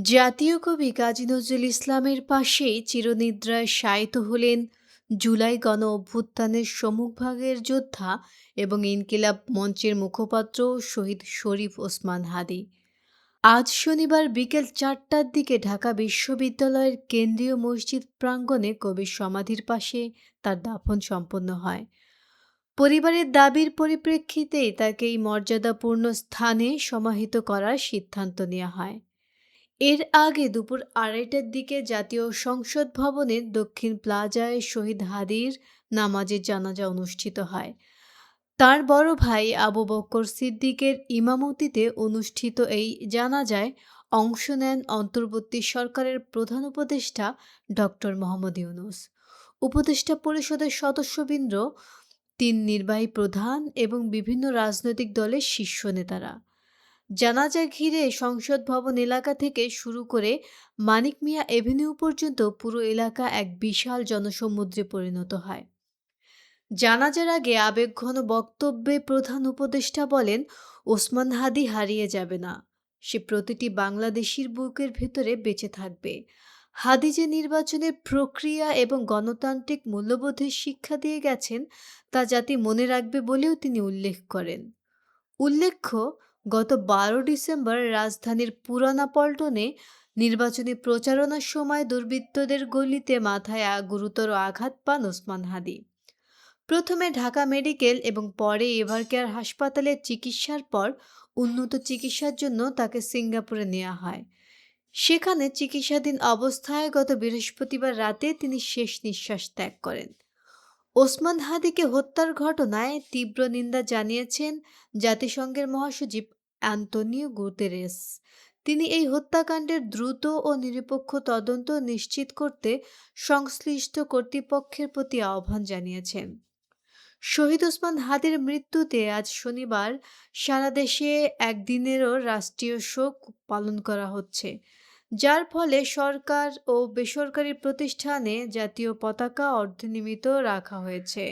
জাতীয় কবি কাজী নজরুল ইসলামের পাশেই চিরনিদ্রায় শায়িত হলেন জুলাই গণ অভ্যুত্থানের সম্মুখভাগের যোদ্ধা এবং ইনকিলাব মঞ্চের মুখপাত্র শহীদ শরীফ ওসমান হাদি। আজ শনিবার বিকেল ৪টার দিকে ঢাকা বিশ্ববিদ্যালয়ের কেন্দ্রীয় মসজিদ প্রাঙ্গণে কবির সমাধির পাশে তার দাফন সম্পন্ন হয়। পরিবারের দাবির পরিপ্রেক্ষিতেই তাকে এই মর্যাদাপূর্ণ স্থানে সমাহিত করার সিদ্ধান্ত নেওয়া হয়। এর আগে দুপুর ২:৩০টার দিকে জাতীয় সংসদ ভবনের দক্ষিণ প্লাজায় শহীদ হাদির নামাজে জানাজা অনুষ্ঠিত হয়। তার বড় ভাই আবু বকর সিদ্দিকের ইমামতিতে অনুষ্ঠিত এই জানাজায় অংশ নেন অন্তর্বর্তী সরকারের প্রধান উপদেষ্টা ডক্টর মোহাম্মদ ইউনূস, উপদেষ্টা পরিষদের সদস্যবৃন্দ, ৩ নির্বাহী প্রধান এবং বিভিন্ন রাজনৈতিক দলের শীর্ষ নেতারা। জানাজা ঘিরে সংসদ ভবন এলাকা থেকে শুরু করে মানিক মিয়া এভিনিউ পর্যন্ত পুরো এলাকা এক বিশাল জনসমুদ্রে পরিণত হয়। জানাজার আগে আবেগঘন বক্তব্যে প্রধান উপদেষ্টা বলেন, ওসমান হাদি হারিয়ে যাবে না, সে প্রতিটি বাংলাদেশির বুকের ভেতরে বেঁচে থাকবে। হাদি যে নির্বাচনের প্রক্রিয়া এবং গণতান্ত্রিক মূল্যবোধের শিক্ষা দিয়ে গেছেন তা জাতি মনে রাখবে বলেও তিনি উল্লেখ করেন। উল্লেখ্য, গত ১২ ডিসেম্বর রাজধানীর পুরানা পল্টনে নির্বাচনী প্রচারণার সময় দুর্বৃত্তদের গুলিতে মাথায় গুরুতর আঘাত পান ওসমান হাদি। প্রথমে ঢাকা মেডিকেল এবং পরে এভারকেয়ার হাসপাতালে চিকিৎসার পর উন্নত চিকিৎসার জন্য তাকে সিঙ্গাপুরে নেওয়া হয়। সেখানে চিকিৎসাধীন অবস্থায় গত বৃহস্পতিবার রাতে তিনি শেষ নিঃশ্বাস ত্যাগ করেন। ওসমান হাদিকে হত্যার ঘটনায় তীব্র নিন্দা জানিয়েছেন জাতিসংঘের মহাসচিব অ্যান্তোনিও গুতেরেস। তিনি এই হত্যাকাণ্ডের দ্রুত ও নিরপেক্ষ তদন্ত নিশ্চিত করতে সংশ্লিষ্ট কর্তৃপক্ষের প্রতি আহ্বান জানিয়েছেন। শহীদ ওসমান হাদির মৃত্যুতে আজ শনিবার সারা দেশে একদিনেরও রাষ্ট্রীয় শোক পালন করা হচ্ছে, যার ফলে সরকার ও বেসরকারি প্রতিষ্ঠানে জাতীয় পতাকা অর্ধনিমিত রাখা হয়েছে।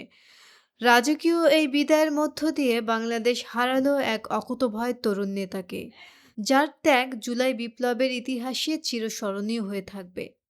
রাজকীয় এই বিদায়ের মধ্য দিয়ে বাংলাদেশ হারালো এক অকুতোভয় তরুণ নেতাকে, যার ত্যাগ জুলাই বিপ্লবের ইতিহাসে চিরস্মরণীয় হয়ে থাকবে।